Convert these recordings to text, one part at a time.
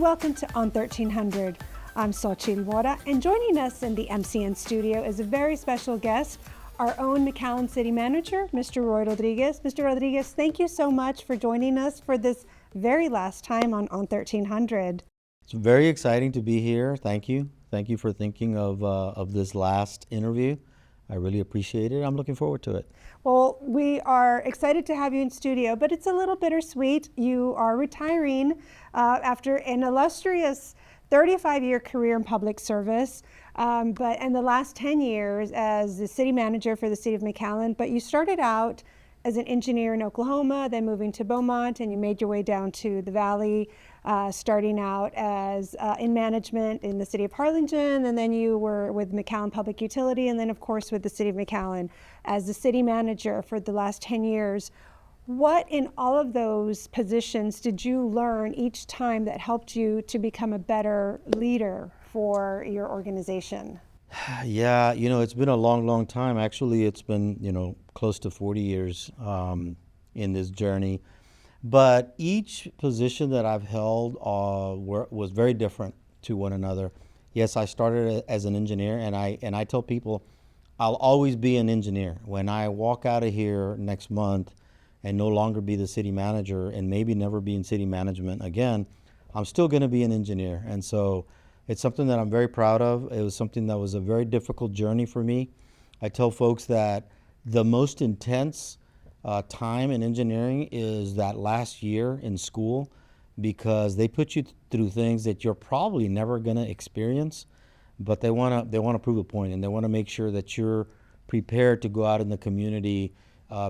welcome to On 1300. I'm Xochitl Mora, and joining us in the MCN studio is a very special guest, our own McAllen City Manager, Mr. Roy Rodriguez. Mr. Rodriguez, thank you so much for joining us for this very last time on 1300. It's very exciting to be here. Thank you. Thank you for thinking of this last interview. I really appreciate it. I'm looking forward to it. Well, we are excited to have you in studio, but it's a little bittersweet. You are retiring after an illustrious 35-year career in public service, but in the last 10 years as the city manager for the City of McAllen. But you started out as an engineer in Oklahoma, then moving to Beaumont, and you made your way down to the Valley, starting out as in management in the City of Harlingen, and then you were with McAllen Public Utility, and then of course with the City of McAllen as the city manager for the last 10 years. What in all of those positions did you learn each time that helped you to become a better leader for your organization? Yeah, it's been a long, long time. Actually, it's been, close to 40 years in this journey. But each position that I've held was very different to one another. Yes, I started as an engineer, and I tell people I'll always be an engineer. When I walk out of here next month and no longer be the city manager and maybe never be in city management again, I'm still going to be an engineer. And so it's something that I'm very proud of. It was something that was a very difficult journey for me. I tell folks that the most intense time in engineering is that last year in school, because they put you through things that you're probably never going to experience, but they want to prove a point, and they want to make sure that you're prepared to go out in the community,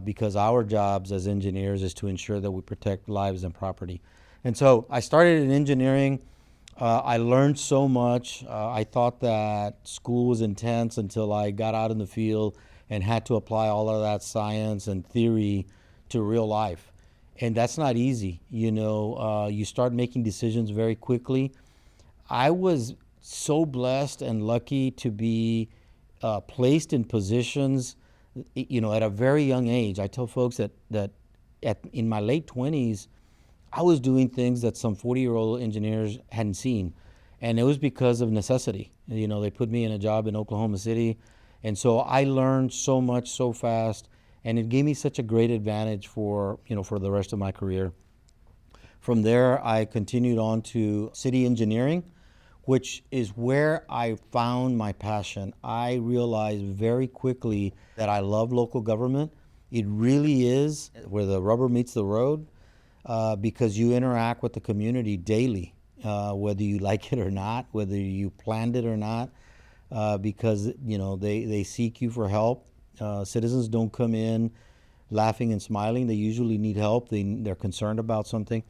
because our jobs as engineers is to ensure that we protect lives and property. And so I started in engineering. I learned so much. I thought that school was intense until I got out in the field and had to apply all of that science and theory to real life. And that's not easy. You start making decisions very quickly. I was so blessed and lucky to be placed in positions, at a very young age. I tell folks that in my late 20s, I was doing things that some 40-year-old engineers hadn't seen. And it was because of necessity. They put me in a job in Oklahoma City. And so I learned so much so fast, and it gave me such a great advantage for the rest of my career. From there, I continued on to city engineering, which is where I found my passion. I realized very quickly that I love local government. It really is where the rubber meets the road, because you interact with the community daily, whether you like it or not, whether you planned it or not. Because they seek you for help. Citizens don't come in laughing and smiling. They usually need help. They're concerned about something.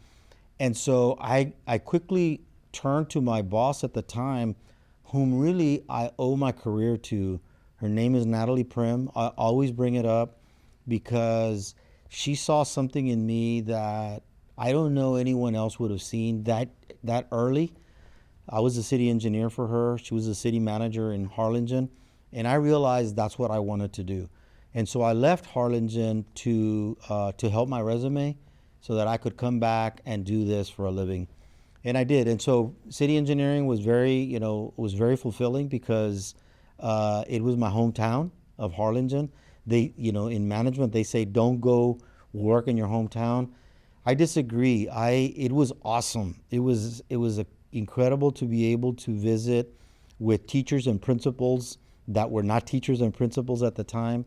And so I quickly turned to my boss at the time, whom really I owe my career to. Her name is Natalie Prim. I always bring it up because she saw something in me that I don't know anyone else would have seen that early. I was a city engineer for her. She was a city manager in Harlingen. And I realized that's what I wanted to do. And so I left Harlingen to help my resume so that I could come back and do this for a living. And I did. And so city engineering was very fulfilling because it was my hometown of Harlingen. In management, they say, don't go work in your hometown. I disagree. It was awesome. It was incredible to be able to visit with teachers and principals that were not teachers and principals at the time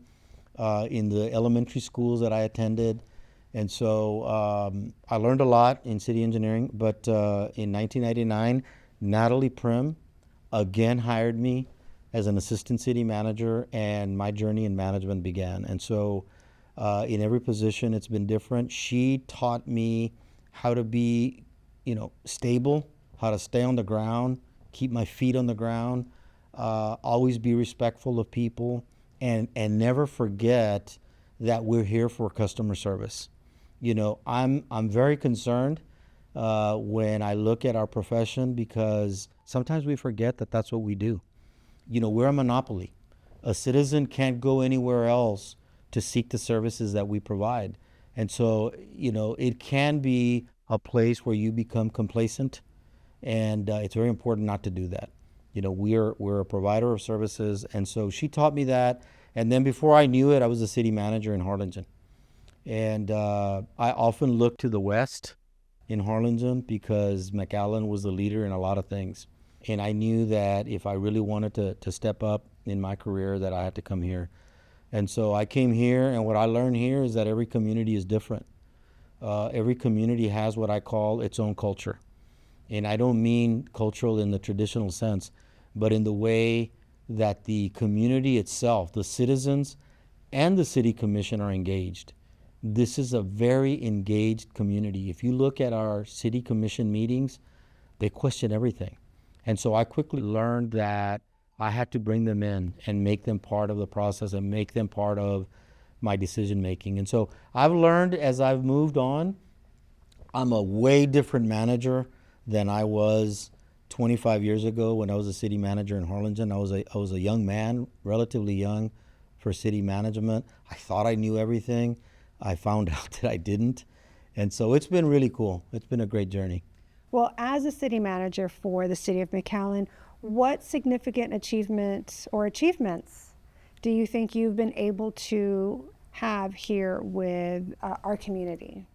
in the elementary schools that I attended. And so I learned a lot in city engineering. But in 1999, Natalie Prim again hired me as an assistant city manager, and my journey in management began. And so in every position, it's been different. She taught me how to be, stable, how to stay on the ground, keep my feet on the ground, always be respectful of people, and never forget that we're here for customer service. I'm very concerned when I look at our profession, because sometimes we forget that that's what we do. We're a monopoly. A citizen can't go anywhere else to seek the services that we provide. And so, it can be a place where you become complacent and it's very important not to do that. You know, we're a provider of services, and so she taught me that. And then before I knew it, I was a city manager in Harlingen, and I often looked to the west in Harlingen because McAllen was the leader in a lot of things. And I knew that if I really wanted to step up in my career, that I had to come here. And so I came here, and what I learned here is that every community is different. Every community has what I call its own culture. And I don't mean cultural in the traditional sense, but in the way that the community itself, the citizens and the city commission are engaged. This is a very engaged community. If you look at our city commission meetings, they question everything. And so I quickly learned that I had to bring them in and make them part of the process and make them part of my decision making. And so I've learned as I've moved on, I'm a way different manager than I was 25 years ago when I was a city manager in Harlingen. I was a young man, relatively young for city management. I thought I knew everything. I found out that I didn't. And so it's been really cool. It's been a great journey. Well, as a city manager for the City of McAllen, what significant achievements do you think you've been able to have here with our community?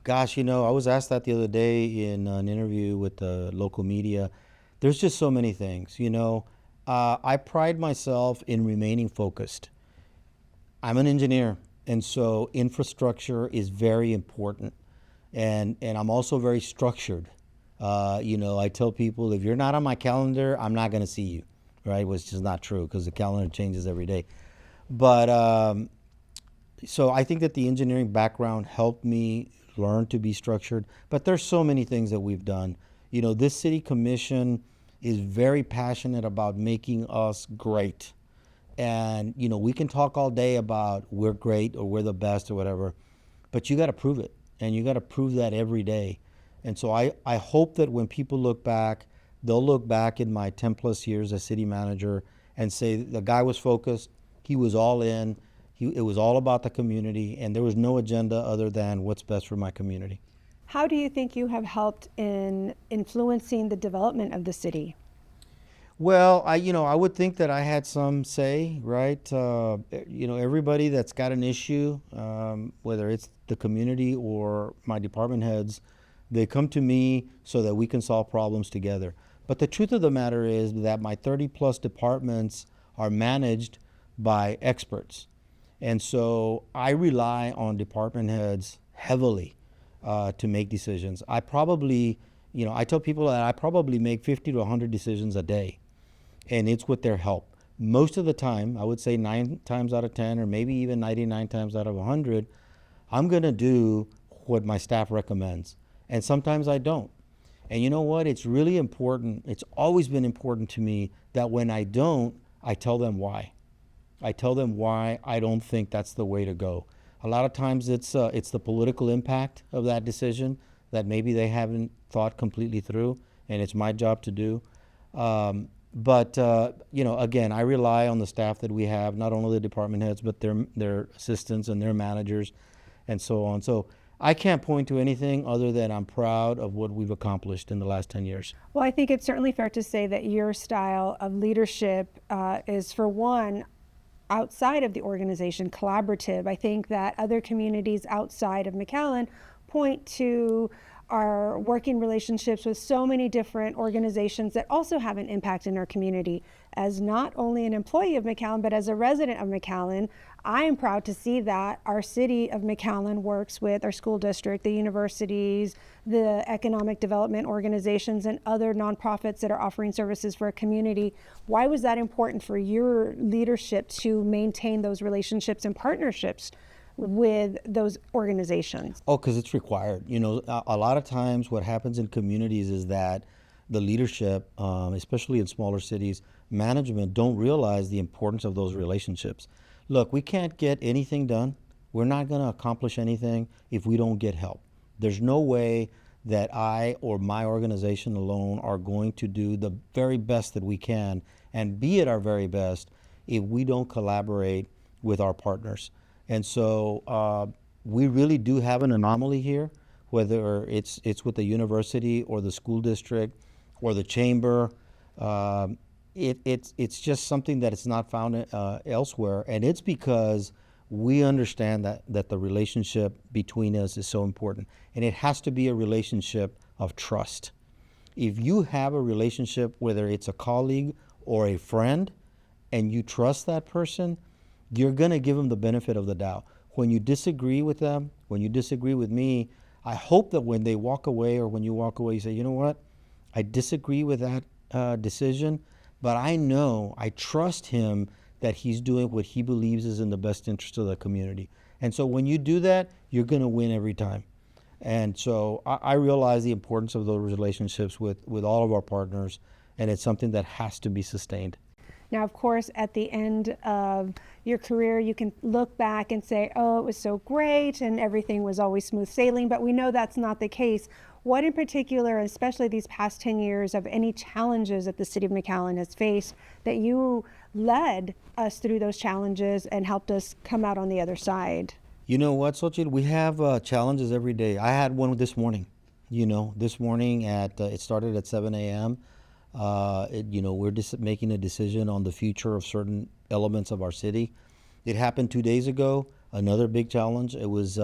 Gosh, you know, I was asked that the other day in an interview with the local media. There's just so many things, you know. I pride myself in remaining focused. I'm an engineer, and so infrastructure is very important. And I'm also very structured. You know, I tell people, if you're not on my calendar, I'm not going to see you, right? Which is not true because the calendar changes every day. But so I think that the engineering background helped me learn to be structured. But there's so many things that we've done. You know, this city commission is very passionate about making us great. And, you know, we can talk all day about we're great or we're the best or whatever, but you got to prove it. And you got to prove that every day. And so I hope that when people look back, they'll look back in my 10 plus years as city manager and say the guy was focused, he was all in, it was all about the community, and there was no agenda other than what's best for my community. How do you think you have helped in influencing the development of the city? Well, I would think that I had some say, right? You know, everybody that's got an issue, whether it's the community or my department heads, they come to me so that we can solve problems together. But the truth of the matter is that my 30 plus departments are managed by experts. And so I rely on department heads heavily to make decisions. I probably, you know, I tell people that I probably make 50 to 100 decisions a day. And it's with their help. Most of the time, I would say 9 times out of 10, or maybe even 99 times out of 100, I'm going to do what my staff recommends. And sometimes I don't. And you know what? It's really important. It's always been important to me that when I don't, I tell them why. I tell them why I don't think that's the way to go. A lot of times it's the political impact of that decision that maybe they haven't thought completely through, and it's my job to do. But you know, again, I rely on the staff that we have, not only the department heads, but their assistants and their managers and so on. So I can't point to anything other than I'm proud of what we've accomplished in the last 10 years. Well, I think it's certainly fair to say that your style of leadership is, for one, outside of the organization, collaborative. I think that other communities outside of McAllen point to our working relationships with so many different organizations that also have an impact in our community. As not only an employee of McAllen, but as a resident of McAllen, I am proud to see that our City of McAllen works with our school district, the universities, the economic development organizations, and other nonprofits that are offering services for a community. Why was that important for your leadership to maintain those relationships and partnerships with those organizations? Oh, because it's required. You know, a lot of times what happens in communities is that the leadership, especially in smaller cities, management don't realize the importance of those relationships. Look, we can't get anything done. We're not going to accomplish anything if we don't get help. There's no way that I or my organization alone are going to do the very best that we can and be at our very best if we don't collaborate with our partners. And so we really do have an anomaly here whether it's with the university or the school district or the chamber. It's just something that is not found elsewhere, and it's because we understand that the relationship between us is so important, and it has to be a relationship of trust. If you have a relationship, whether it's a colleague or a friend, and you trust that person, you're going to give them the benefit of the doubt. When you disagree with them, when you disagree with me, I hope that when they walk away or when you walk away, you say, you know what, I disagree with that decision, but I trust him that he's doing what he believes is in the best interest of the community. And so when you do that, you're going to win every time. And so I realize the importance of those relationships with all of our partners, and it's something that has to be sustained. Now, of course, at the end of your career, you can look back and say, oh, it was so great and everything was always smooth sailing, but we know that's not the case. What in particular, especially these past 10 years, of any challenges that the City of McAllen has faced that you led us through those challenges and helped us come out on the other side? You know what, Xochitl? We have challenges every day. I had one this morning. This morning it started at 7 a.m. We're just making a decision on the future of certain elements of our city. It happened 2 days ago. Another big challenge. It was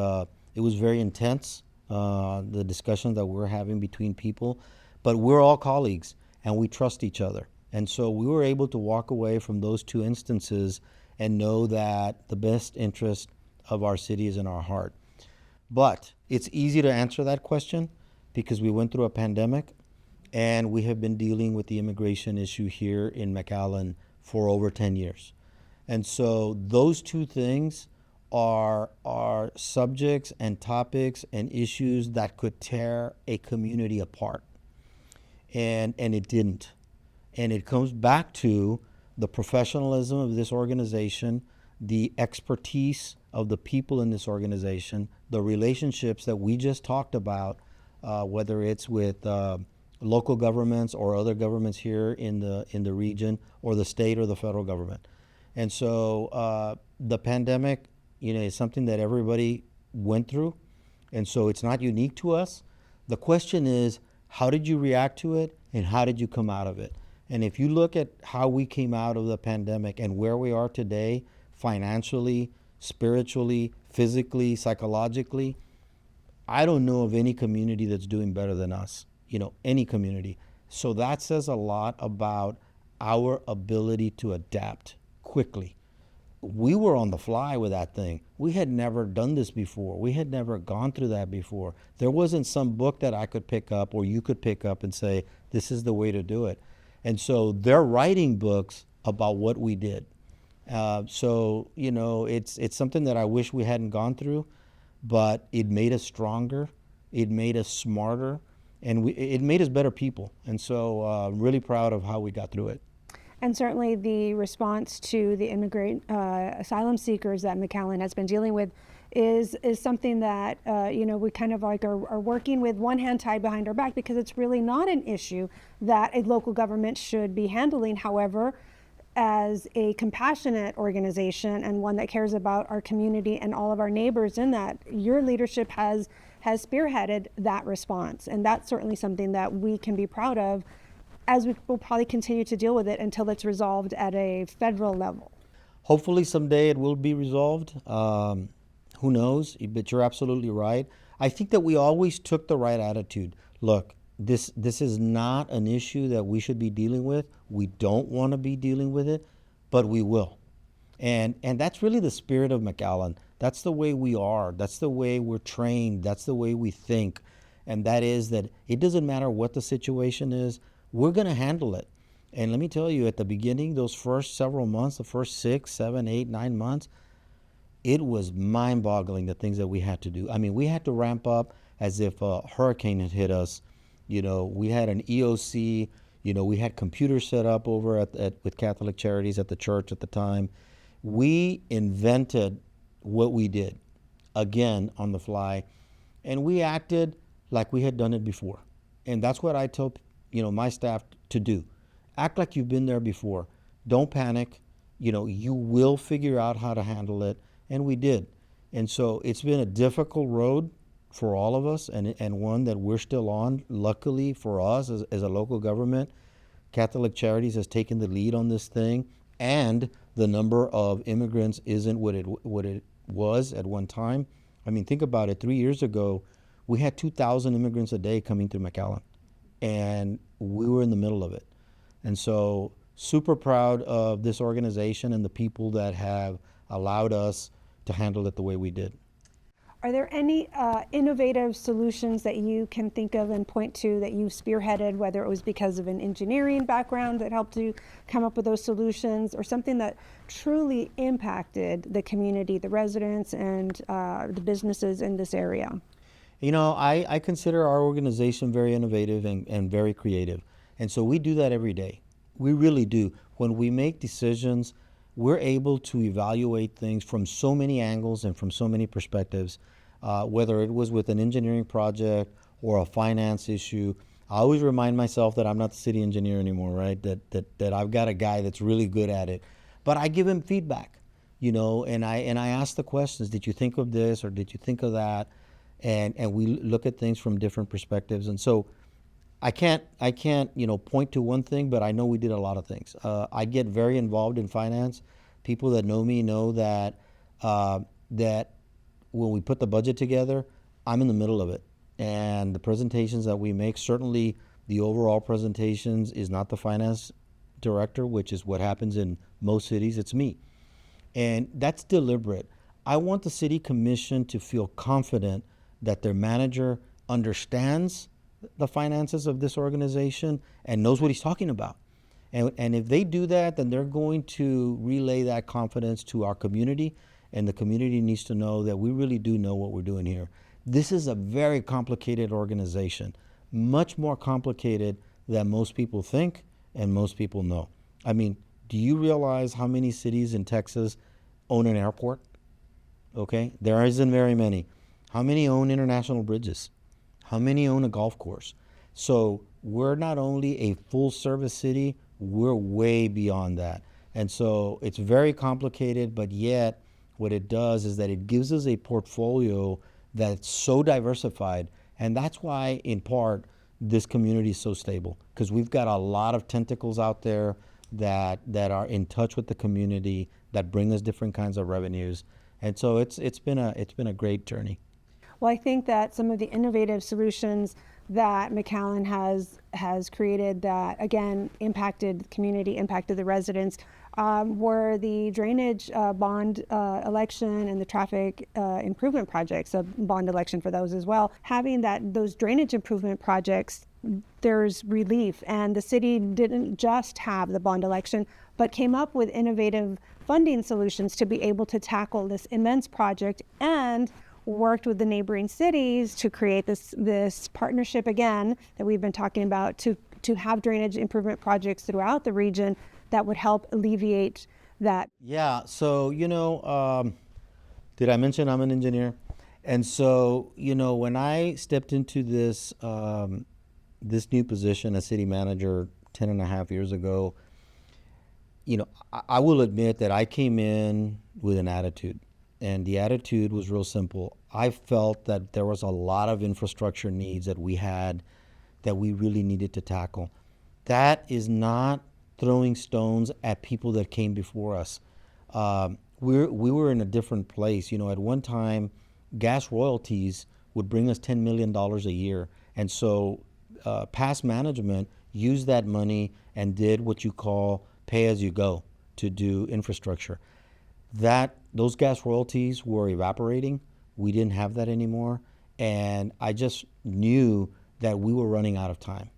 very intense. The discussions that we're having between people, but we're all colleagues and we trust each other. And so we were able to walk away from those two instances and know that the best interest of our city is in our heart. But it's easy to answer that question because we went through a pandemic and we have been dealing with the immigration issue here in McAllen for over 10 years. And so those two things are subjects and topics and issues that could tear a community apart. And it didn't. And it comes back to the professionalism of this organization, the expertise of the people in this organization, the relationships that we just talked about, whether it's with local governments or other governments here in the region, or the state or the federal government. And so the pandemic, is something that everybody went through, and so it's not unique to us. The question is, how did you react to it, and how did you come out of it? And if you look at how we came out of the pandemic and where we are today, financially, spiritually, physically, psychologically, I don't know of any community that's doing better than us, any community. So that says a lot about our ability to adapt quickly. We were on the fly with that thing. We had never done this before. We had never gone through that before. There wasn't some book that I could pick up or you could pick up and say, this is the way to do it. And so they're writing books about what we did. It's something that I wish we hadn't gone through, but it made us stronger. It made us smarter, and it made us better people. And so I'm really proud of how we got through it. And certainly the response to the immigrant asylum seekers that McAllen has been dealing with is something that we kind of like are working with one hand tied behind our back, because it's really not an issue that a local government should be handling. However, as a compassionate organization and one that cares about our community and all of our neighbors in that, your leadership has spearheaded that response, and that's certainly something that we can be proud of, as we will probably continue to deal with it until it's resolved at a federal level. Hopefully someday it will be resolved. Who knows? But you're absolutely right. I think that we always took the right attitude. Look, this is not an issue that we should be dealing with. We don't want to be dealing with it, but we will. And that's really the spirit of McAllen. That's the way we are. That's the way we're trained. That's the way we think. And that is that it doesn't matter what the situation is, we're going to handle it. And let me tell you, at the beginning, those first several months, the first 6, 7, 8, 9 months, it was mind-boggling, the things that we had to do. I mean, we had to ramp up as if a hurricane had hit us. We had an EOC. We had computers set up over with Catholic Charities at the church at the time. We invented what we did, again, on the fly, and we acted like we had done it before. And that's what I tell my staff to do. Act like you've been there before. Don't panic. You will figure out how to handle it. And we did. And so it's been a difficult road for all of us, and one that we're still on. Luckily for us, as a local government, Catholic Charities has taken the lead on this thing, and the number of immigrants isn't what it was at one time. I mean, think about it. 3 years ago, we had 2,000 immigrants a day coming through McAllen, and we were in the middle of it. And so, super proud of this organization and the people that have allowed us to handle it the way we did. Are there any innovative solutions that you can think of and point to that you spearheaded, whether it was because of an engineering background that helped you come up with those solutions, or something that truly impacted the community, the residents, and the businesses in this area? You know, I consider our organization very innovative and very creative. And so we do that every day. We really do. When we make decisions, we're able to evaluate things from so many angles and from so many perspectives, whether it was with an engineering project or a finance issue. I always remind myself that I'm not the city engineer anymore, right? That I've got a guy that's really good at it. But I give him feedback, you know, and I ask the questions. Did you think of this, or did you think of that? And we look at things from different perspectives. And so I can't, point to one thing, but I know we did a lot of things. I get very involved in finance. People that know me know that that when we put the budget together, I'm in the middle of it. And the presentations that we make, certainly the overall presentations is not the finance director, which is what happens in most cities. It's me. And that's deliberate. I want the city commission to feel confident that their manager understands the finances of this organization and knows what he's talking about. And if they do that, then they're going to relay that confidence to our community, and the community needs to know that we really do know what we're doing here. This is a very complicated organization, much more complicated than most people think and most people know. I mean, do you realize how many cities in Texas own an airport? Okay, there isn't very many. How many own international bridges? How many own a golf course? So we're not only a full service city, we're way beyond that. And so it's very complicated, but yet what it does is that it gives us a portfolio that's so diversified. And that's why, in part, this community is so stable, because we've got a lot of tentacles out there that are in touch with the community, that bring us different kinds of revenues. And so it's been a great journey. Well, I think that some of the innovative solutions that McAllen has created that, again, impacted the community, impacted the residents, were the drainage bond election and the traffic improvement projects, a bond election for those as well. Having those drainage improvement projects, there's relief, and the city didn't just have the bond election, but came up with innovative funding solutions to be able to tackle this immense project, and worked with the neighboring cities to create this partnership again that we've been talking about to have drainage improvement projects throughout the region that would help alleviate that. Yeah, so, did I mention I'm an engineer? And so, when I stepped into this new position as city manager 10 and a half years ago, I will admit that I came in with an attitude. And the attitude was real simple. I felt that there was a lot of infrastructure needs that we had that we really needed to tackle. That is not throwing stones at people that came before us. We were in a different place. At one time, gas royalties would bring us $10 million a year. And so past management used that money and did what you call pay as you go to do infrastructure. Those gas royalties were evaporating. We didn't have that anymore. And I just knew that we were running out of time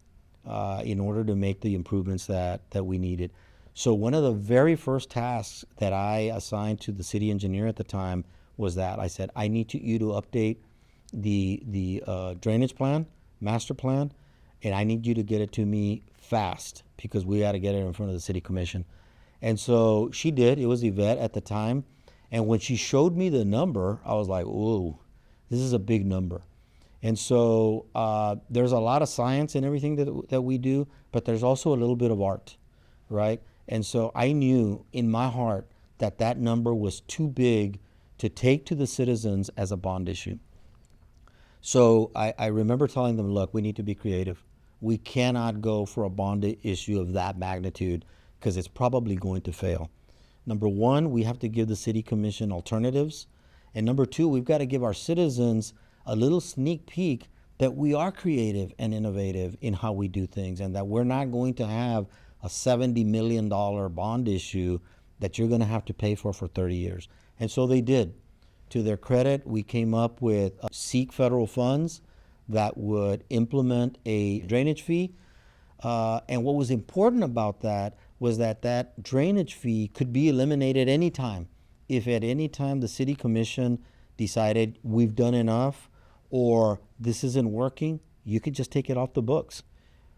in order to make the improvements that we needed. So one of the very first tasks that I assigned to the city engineer at the time was that I said, I need you to update the drainage plan, master plan, and I need you to get it to me fast because we got to get it in front of the city commission. And so she did. It was Yvette at the time. And when she showed me the number, I was like, "Ooh, this is a big number." And so there's a lot of science in everything that we do, but there's also a little bit of art, right? And so I knew in my heart that number was too big to take to the citizens as a bond issue. So I remember telling them, look, we need to be creative. We cannot go for a bond issue of that magnitude because it's probably going to fail. Number one, we have to give the city commission alternatives. And number two, we've got to give our citizens a little sneak peek that we are creative and innovative in how we do things, and that we're not going to have a $70 million bond issue that you're going to have to pay for 30 years. And so they did. To their credit, we came up with seek federal funds that would implement a drainage fee. And what was important about that was that that drainage fee could be eliminated anytime. If at any time the city commission decided we've done enough or this isn't working, you could just take it off the books.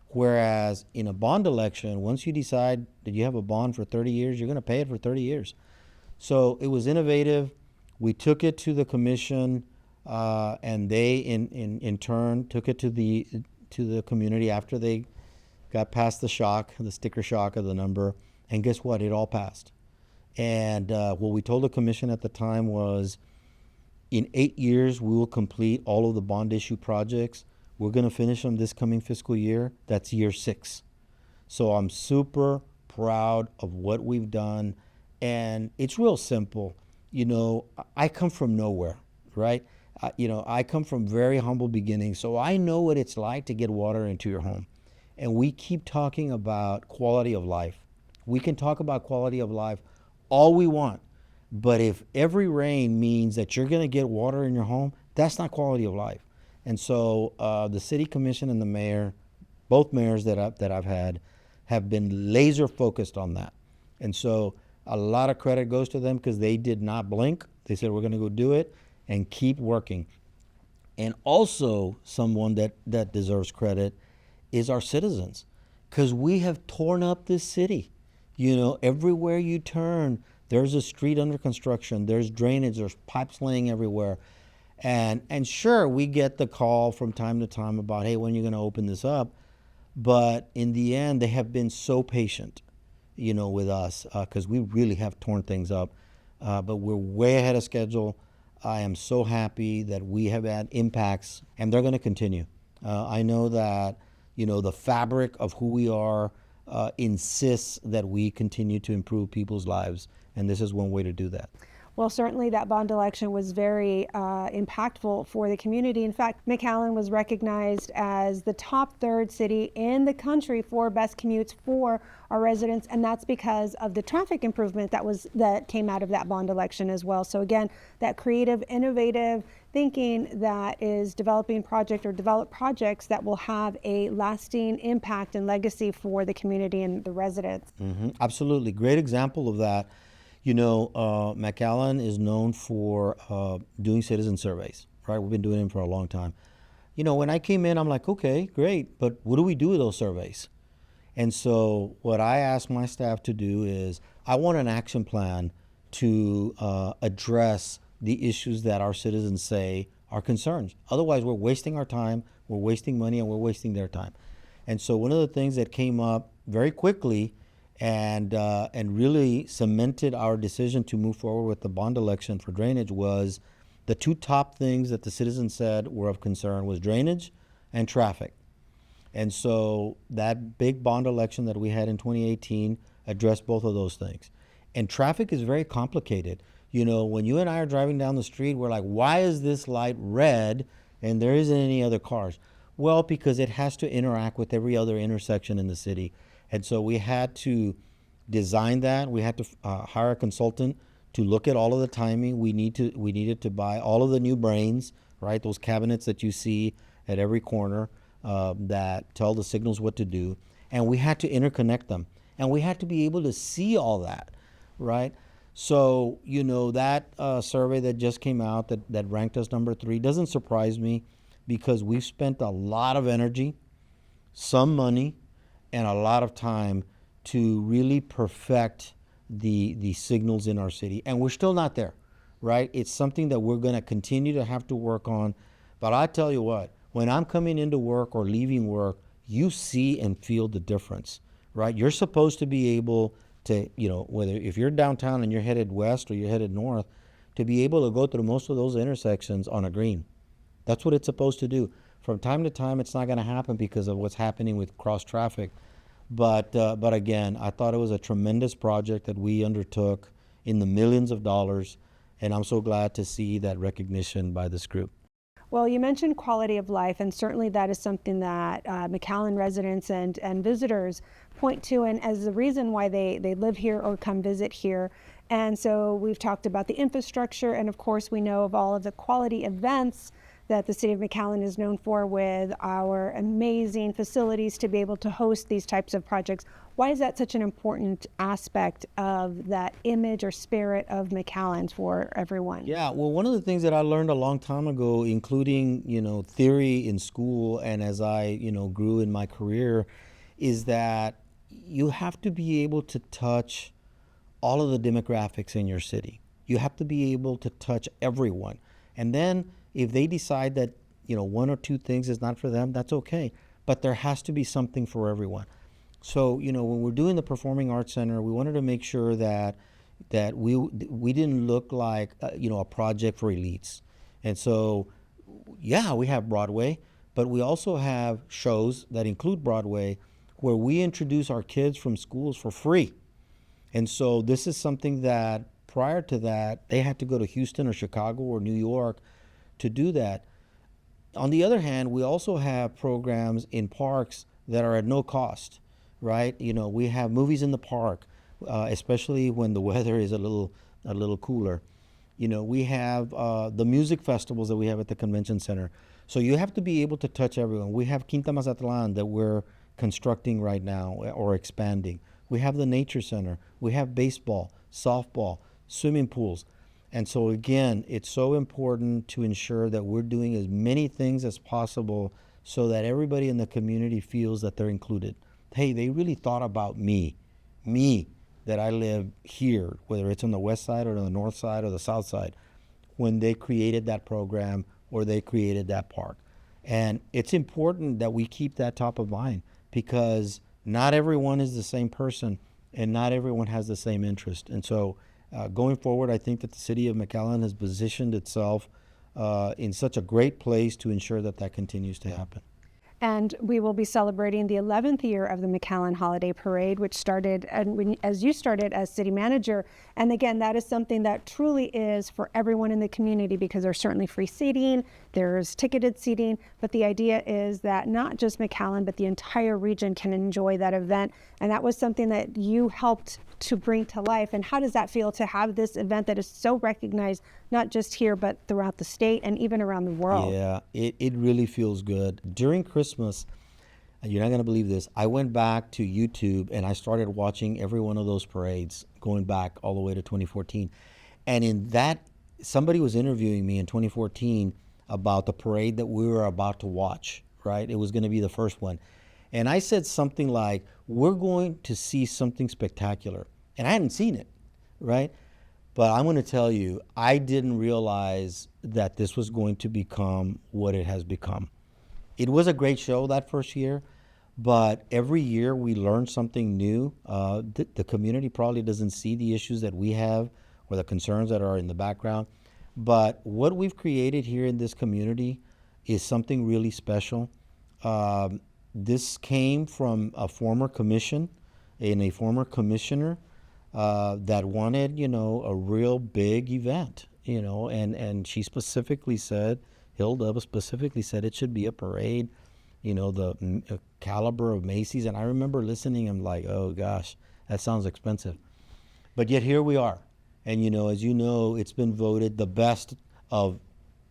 Whereas in a bond election, once you decide that you have a bond for 30 years, you're going to pay it for 30 years. So it was innovative. We took it to the commission, and they, in turn, took it to the community after they got past the sticker shock of the number. And guess what? It all passed. And what we told the commission at the time was, in 8 years, we will complete all of the bond issue projects. We're going to finish them this coming fiscal year. That's year 6. So I'm super proud of what we've done. And it's real simple. You know, I come from nowhere, right? I come from very humble beginnings. So I know what it's like to get water into your home. And we keep talking about quality of life. We can talk about quality of life all we want. But if every rain means that you're going to get water in your home, that's not quality of life. And so the city commission and the mayor, both mayors that I've had, have been laser focused on that. And so a lot of credit goes to them because they did not blink. They said, we're going to go do it and keep working. And also someone that deserves credit is our citizens, because we have torn up this city. You know, everywhere you turn, there's a street under construction, there's drainage, there's pipes laying everywhere. And sure, we get the call from time to time about, hey, when are you going to open this up? But in the end, they have been so patient, you know, with us, because we really have torn things up. But we're way ahead of schedule. I am so happy that we have had impacts, and they're going to continue. I know that, you know, the fabric of who we are insists that we continue to improve people's lives, and this is one way to do that. Well, certainly that bond election was very impactful for the community. In fact, McAllen was recognized as the top 3rd city in the country for best commutes for our residents, and that's because of the traffic improvement that came out of that bond election as well. So again, that creative, innovative thinking that is develop projects that will have a lasting impact and legacy for the community and the residents. Mm-hmm. Absolutely. Great example of that. You know, McAllen is known for doing citizen surveys, right? We've been doing them for a long time. You know, when I came in, I'm like, okay, great, but what do we do with those surveys? And so what I asked my staff to do is, I want an action plan to address the issues that our citizens say are concerns. Otherwise, we're wasting our time, we're wasting money, and we're wasting their time. And so one of the things that came up very quickly and really cemented our decision to move forward with the bond election for drainage was the 2 top things that the citizens said were of concern was drainage and traffic. And so that big bond election that we had in 2018 addressed both of those things. And traffic is very complicated. You know, when you and I are driving down the street, we're like, why is this light red and there isn't any other cars? Well, because it has to interact with every other intersection in the city. And so we had to design that. We had to hire a consultant to look at all of the timing. We needed to buy all of the new brains, right? Those cabinets that you see at every corner that tell the signals what to do. And we had to interconnect them. And we had to be able to see all that, right? So, you know, that survey that just came out that ranked us number 3 doesn't surprise me, because we've spent a lot of energy, some money, and a lot of time to really perfect the signals in our city. And we're still not there, right? It's something that we're going to continue to have to work on. But I tell you what, when I'm coming into work or leaving work, you see and feel the difference, right? You're supposed to be able to, you know, whether if you're downtown and you're headed west or you're headed north, to be able to go through most of those intersections on a green. That's what it's supposed to do. From time to time, it's not going to happen because of what's happening with cross traffic. But again, I thought it was a tremendous project that we undertook in the millions of dollars, and I'm so glad to see that recognition by this group. Well, you mentioned quality of life, and certainly that is something that McAllen residents and visitors point to, and as the reason why they live here or come visit here. And so we've talked about the infrastructure, and of course we know of all of the quality events that the City of McAllen is known for, with our amazing facilities to be able to host these types of projects. Why is that such an important aspect of that image or spirit of McAllen for everyone? Yeah, well, one of the things that I learned a long time ago, including, theory in school and as I, grew in my career, is that you have to be able to touch all of the demographics in your city. You have to be able to touch everyone. And then if they decide that, one or two things is not for them, that's okay. But there has to be something for everyone. So, when we're doing the Performing Arts Center, we wanted to make sure that we didn't look like a project for elites. And so, yeah, we have Broadway, but we also have shows that include Broadway where we introduce our kids from schools for free. And so this is something that prior to that, they had to go to Houston or Chicago or New York to do that. On the other hand, we also have programs in parks that are at no cost, right? We have movies in the park, especially when the weather is a little cooler. We have the music festivals that we have at the convention center. So you have to be able to touch everyone. We have Quinta Mazatlan that we're constructing right now or expanding. We have the nature center. We have baseball, softball, swimming pools. And so again, it's so important to ensure that we're doing as many things as possible so that everybody in the community feels that they're included. Hey, they really thought about me, that I live here, whether it's on the west side or the north side or the south side, when they created that program or they created that park. And it's important that we keep that top of mind because not everyone is the same person and not everyone has the same interest. And so going forward, I think that the City of McAllen has positioned itself in such a great place to ensure that that continues to happen. And we will be celebrating the 11th year of the McAllen Holiday Parade, which started as you started as city manager. And again, that is something that truly is for everyone in the community because there's certainly free seating, there's ticketed seating, but the idea is that not just McAllen, but the entire region can enjoy that event. And that was something that you helped to bring to life. And how does that feel to have this event that is so recognized, not just here, but throughout the state and even around the world? Yeah, it really feels good. During Christmas, you're not going to believe this, I went back to YouTube and I started watching every one of those parades going back all the way to 2014. And in that, somebody was interviewing me in 2014 about the parade that we were about to watch, right? It was going to be the first one. And I said something like, we're going to see something spectacular. And I hadn't seen it, right? But I'm going to tell you, I didn't realize that this was going to become what it has become. It was a great show that first year, but every year we learn something new. The community probably doesn't see the issues that we have or the concerns that are in the background. But what we've created here in this community is something really special. This came from a former commission and a former commissioner that wanted, a real big event, and she specifically said, Hilda specifically said it should be a parade, the caliber of Macy's. And I remember listening, I'm like, oh gosh, that sounds expensive. But yet here we are. And, as you know, it's been voted the best of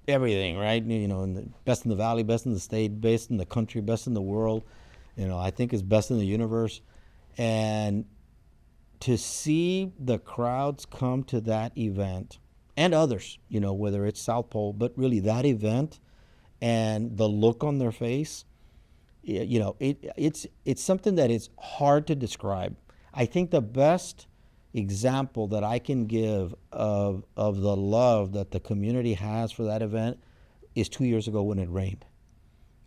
everything, right? And the best in the valley, best in the state, best in the country, best in the world. I think it's best in the universe. And to see the crowds come to that event and others, whether it's South Pole, but really that event and the look on their face, it's something that is hard to describe. I think the best example that I can give of the love that the community has for that event is 2 years ago when it rained.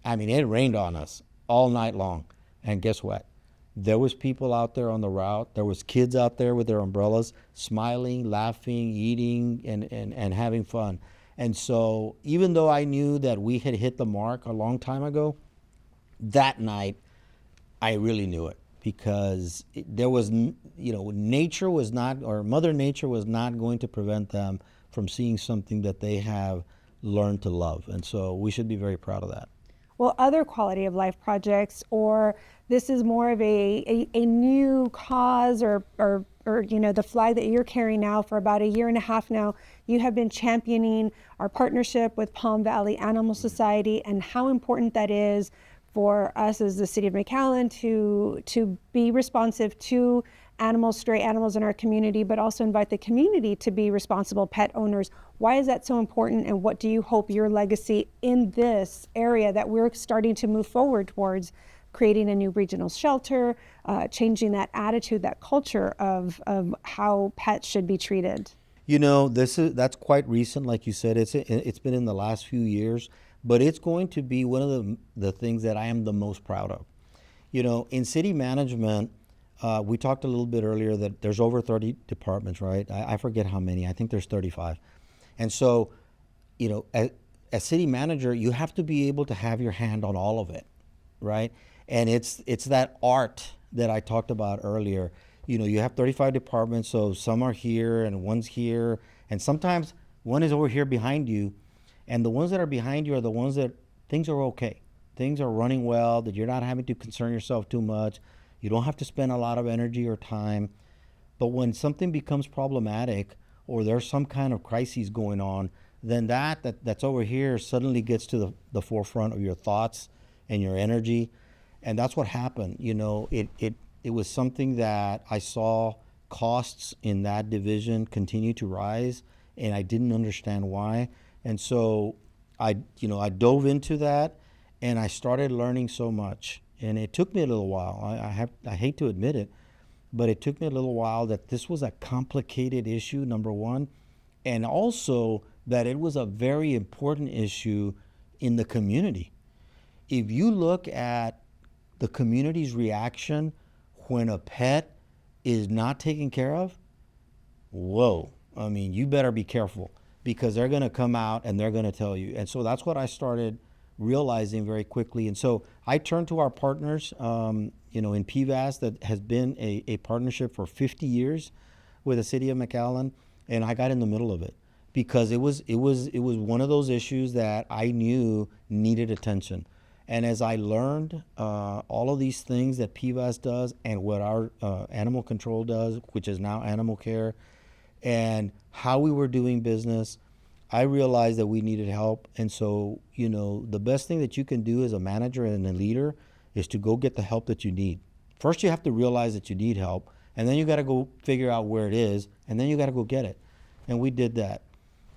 I mean, it rained on us all night long. And guess what? There was people out there on the route. There was kids out there with their umbrellas, smiling, laughing, eating, and having fun. And so even though I knew that we had hit the mark a long time ago, that night I really knew it because there was, nature was not, or Mother Nature was not going to prevent them from seeing something that they have learned to love. And so we should be very proud of that. Well, other quality of life projects, or this is more of a new cause, or the flag that you're carrying now for about a year and a half now, you have been championing our partnership with Palm Valley Animal Society and how important that is for us as the City of McAllen to be responsive to animals, stray animals in our community, but also invite the community to be responsible pet owners. Why is that so important, and what do you hope your legacy in this area that we're starting to move forward towards, creating a new regional shelter, changing that attitude, that culture of how pets should be treated? That's quite recent, like you said. It's been in the last few years, but it's going to be one of the things that I am the most proud of. In city management, we talked a little bit earlier that there's over 30 departments, right? I forget how many. I think there's 35. And so, as city manager, you have to be able to have your hand on all of it, right? And it's that art that I talked about earlier. You have 35 departments, so some are here and one's here, and sometimes one is over here behind you, and the ones that are behind you are the ones that things are okay. Things are running well, that you're not having to concern yourself too much. You don't have to spend a lot of energy or time. But when something becomes problematic or there's some kind of crisis going on, then that's over here suddenly gets to the forefront of your thoughts and your energy. And that's what happened. It was something that I saw costs in that division continue to rise, and I didn't understand why. And so I dove into that, and I started learning so much. And it took me a little while. I hate to admit it, but it took me a little while that this was a complicated issue, number one, and also that it was a very important issue in the community. If you look at the community's reaction when a pet is not taken care of, whoa, you better be careful, because they're going to come out and they're going to tell you. And so that's what I started realizing very quickly. And so I turned to our partners, in PVAS, that has been a partnership for 50 years with the City of McAllen, and I got in the middle of it because it was one of those issues that I knew needed attention. And as I learned all of these things that PVAS does and what our animal control does, which is now animal care, and how we were doing business, I realized that we needed help. And so, the best thing that you can do as a manager and a leader is to go get the help that you need. First, you have to realize that you need help, and then you got to go figure out where it is, and then you got to go get it. And we did that.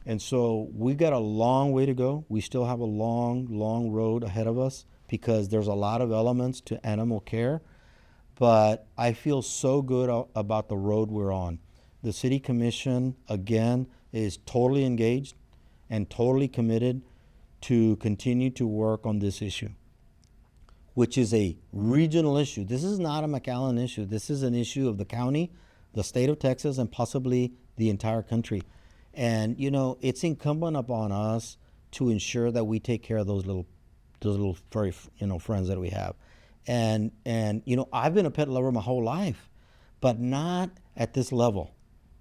And so we got a long way to go. We still have a long, long road ahead of us because there's a lot of elements to animal care. But I feel so good about the road we're on. The City Commission, again, is totally engaged and totally committed to continue to work on this issue, which is a regional issue. This is not a McAllen issue. This is an issue of the county, the state of Texas, and possibly the entire country. And, it's incumbent upon us to ensure that we take care of those little furry, friends that we have. And I've been a pet lover my whole life, but not at this level,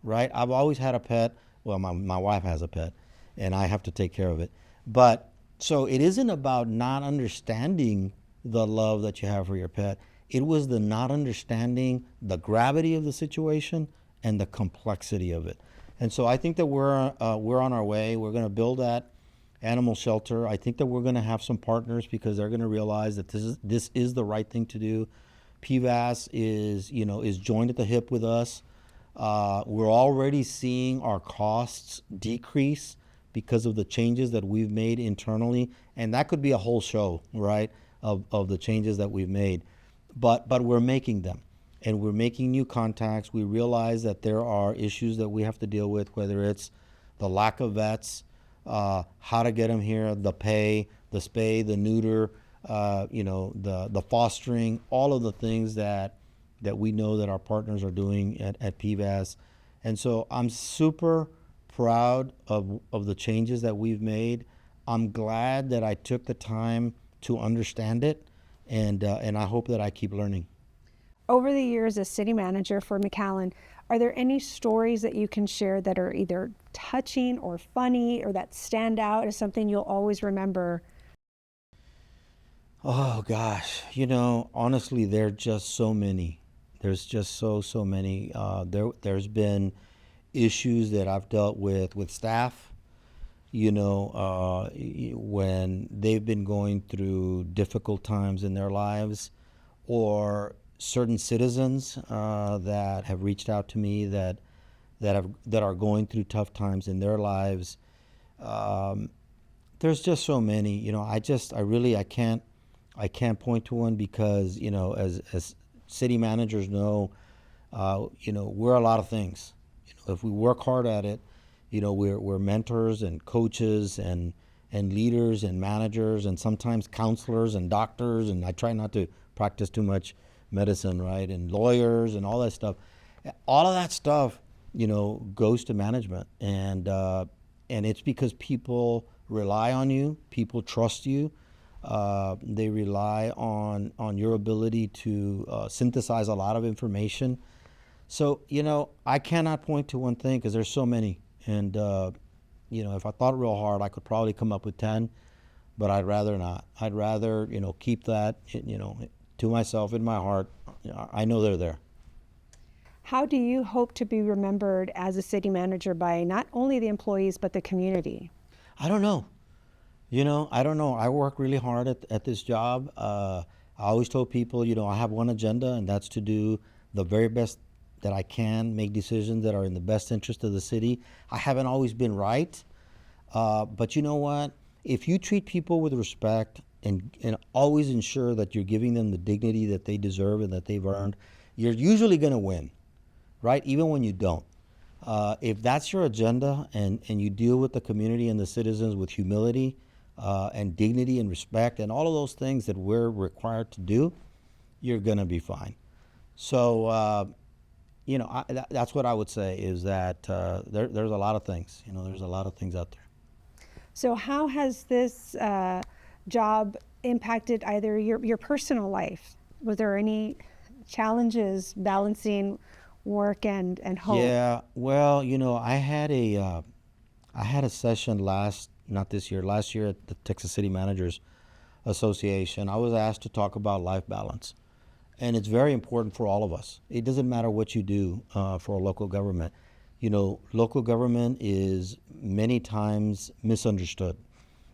right? I've always had a pet. Well, my wife has a pet, and I have to take care of it. But so it isn't about not understanding the love that you have for your pet. It was the not understanding the gravity of the situation and the complexity of it. And so I think that we're on our way. We're going to build that animal shelter. I think that we're going to have some partners because they're going to realize that this is the right thing to do. PVAS is joined at the hip with us. We're already seeing our costs decrease because of the changes that we've made internally, and that could be a whole show, right, of the changes that we've made. But we're making them, and we're making new contacts. We realize that there are issues that we have to deal with, whether it's the lack of vets, how to get them here, the pay, the spay, the neuter, the fostering, all of the things that we know that our partners are doing at PVAS. And so I'm super proud of the changes that we've made. I'm glad that I took the time to understand it, and I hope that I keep learning. Over the years as city manager for McAllen, are there any stories that you can share that are either touching or funny or that stand out as something you'll always remember? Oh gosh, honestly, there are just so many. There's just so many. There's been issues that I've dealt with staff. When they've been going through difficult times in their lives, or certain citizens that have reached out to me that are going through tough times in their lives. Um, there's just so many. I can't point to one because as city managers know, we're a lot of things. If we work hard at it, we're mentors and coaches and leaders and managers and sometimes counselors and doctors, and I try not to practice too much medicine, right? And lawyers and all that stuff. All of that stuff, goes to management, and it's because people rely on you, people trust you. They rely on your ability to synthesize a lot of information. So, I cannot point to one thing because there's so many. And, if I thought real hard, I could probably come up with 10, but I'd rather not. I'd rather, keep that, to myself in my heart. I know they're there. How do you hope to be remembered as a city manager by not only the employees but the community? I don't know. I don't know. I work really hard at this job. I always told people, I have one agenda, and that's to do the very best that I can, make decisions that are in the best interest of the city. I haven't always been right, but you know what? If you treat people with respect and always ensure that you're giving them the dignity that they deserve and that they've earned, you're usually going to win, right? Even when you don't. If that's your agenda and you deal with the community and the citizens with humility and dignity and respect and all of those things that we're required to do, you're going to be fine. So, that's what I would say is that there's a lot of things. There's a lot of things out there. So, how has this job impacted either your personal life? Was there any challenges balancing work and home? Yeah, well, I had a session not this year, last year at the Texas City Managers Association. I was asked to talk about life balance. And it's very important for all of us. It doesn't matter what you do for a local government. Local government is many times misunderstood.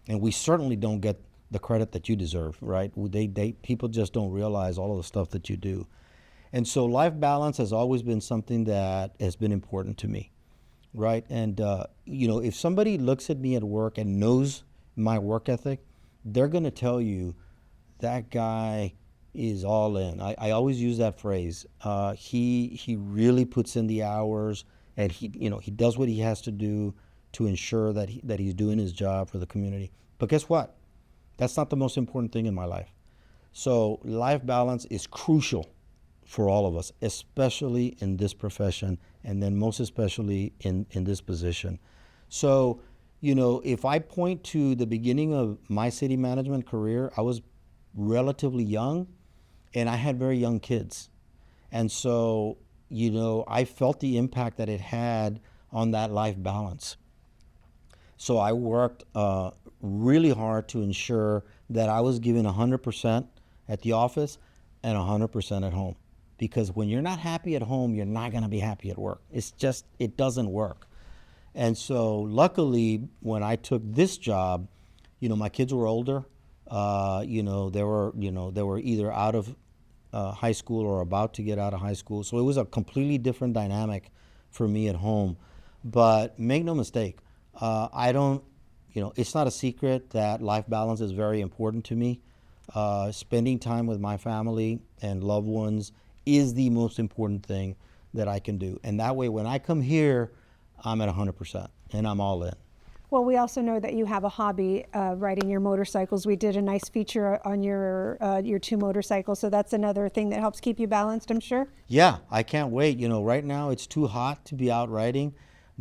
And we certainly don't get the credit that you deserve, right? People just don't realize all of the stuff that you do. And so life balance has always been something that has been important to me, right? And, if somebody looks at me at work and knows my work ethic, they're going to tell you that guy is all in. I always use that phrase. He really puts in the hours, and he does what he has to do to ensure that he's doing his job for the community. But guess what? That's not the most important thing in my life. So life balance is crucial for all of us, especially in this profession, and then most especially in this position. So, if I point to the beginning of my city management career, I was relatively young, and I had very young kids. And so, I felt the impact that it had on that life balance. So I worked really hard to ensure that I was giving 100% at the office and 100% at home. Because when you're not happy at home, you're not going to be happy at work. It doesn't work. And so luckily, when I took this job, my kids were older. They were either out of high school or about to get out of high school. So it was a completely different dynamic for me at home. But make no mistake, I don't, it's not a secret that life balance is very important to me. Spending time with my family and loved ones is the most important thing that I can do. And that way, when I come here, I'm at 100% and I'm all in. Well, we also know that you have a hobby, riding your motorcycles. We did a nice feature on your 2 motorcycles, so that's another thing that helps keep you balanced, I'm sure. Yeah, I can't wait. Right now it's too hot to be out riding,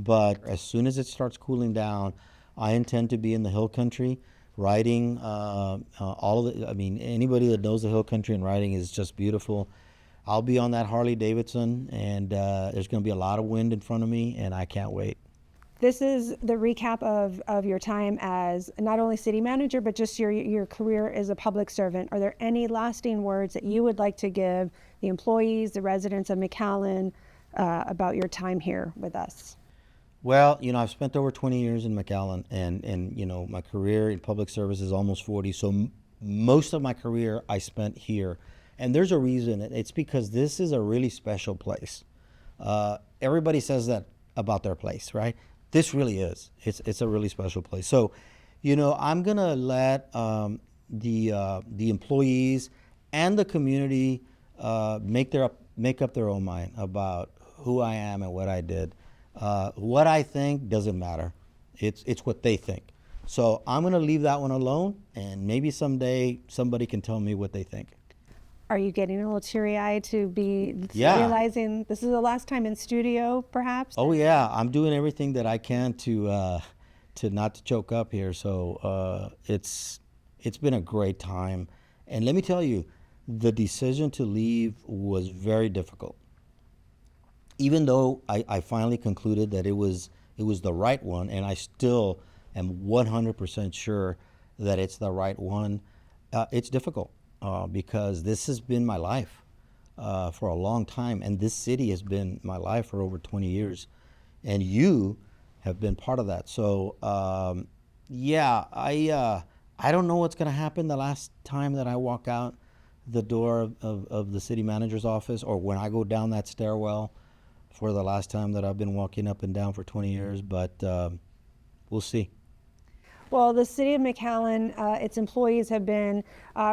But as soon as it starts cooling down, I intend to be in the hill country riding all of the, I mean, anybody that knows the hill country and riding is just beautiful. I'll be on that Harley Davidson, and there's going to be a lot of wind in front of me, and I can't wait. This is the recap of your time as not only city manager, but just your career as a public servant. Are there any lasting words that you would like to give the employees, the residents of McAllen about your time here with us? Well, I've spent over 20 years in McAllen, and my career in public service is almost 40. So most of my career I spent here. And there's a reason. It's because this is a really special place. Everybody says that about their place, right? This really is. It's a really special place. So, I'm gonna let the employees and the community make up their own mind about who I am and what I did. What I think doesn't matter. It's what they think. So I'm gonna leave that one alone, and maybe someday somebody can tell me what they think. Are you getting a little teary-eyed to be realizing this is the last time in studio, perhaps? Oh yeah, I'm doing everything that I can to not to choke up here. So it's been a great time, and let me tell you, the decision to leave was very difficult. Even though I finally concluded that it was the right one, and I still am 100% sure that it's the right one, it's difficult. Because this has been my life for a long time, and this city has been my life for over 20 years, and you have been part of that. So I don't know what's going to happen the last time that I walk out the door of the city manager's office, or when I go down that stairwell for the last time that I've been walking up and down for 20 years, but we'll see. Well, the City of McAllen, its employees have been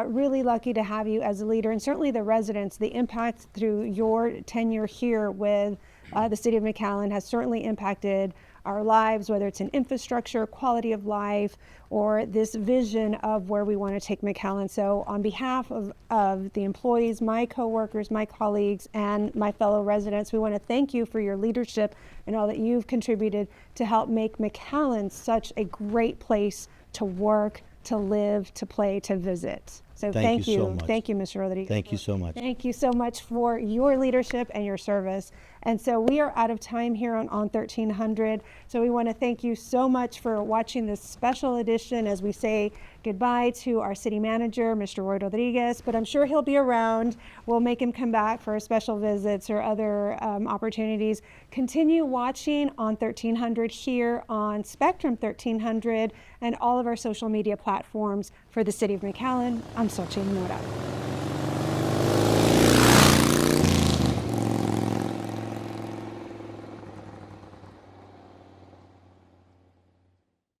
really lucky to have you as a leader, and certainly the residents. The impact through your tenure here with the City of McAllen has certainly impacted our lives, whether it's in infrastructure, quality of life, or this vision of where we want to take McAllen. So on behalf of the employees, my coworkers, my colleagues, and my fellow residents, we want to thank you for your leadership and all that you've contributed to help make McAllen such a great place to work, to live, to play, to visit. So thank you. So much. Thank you, Mr. Rodriguez. Thank you so much. Thank you so much for your leadership and your service. And so we are out of time here on 1300. So we want to thank you so much for watching this special edition as we say goodbye to our city manager, Mr. Roy Rodriguez, but I'm sure he'll be around. We'll make him come back for special visits or other opportunities. Continue watching on 1300 here on Spectrum 1300 and all of our social media platforms for the City of McAllen. I'm Xochitl Nora.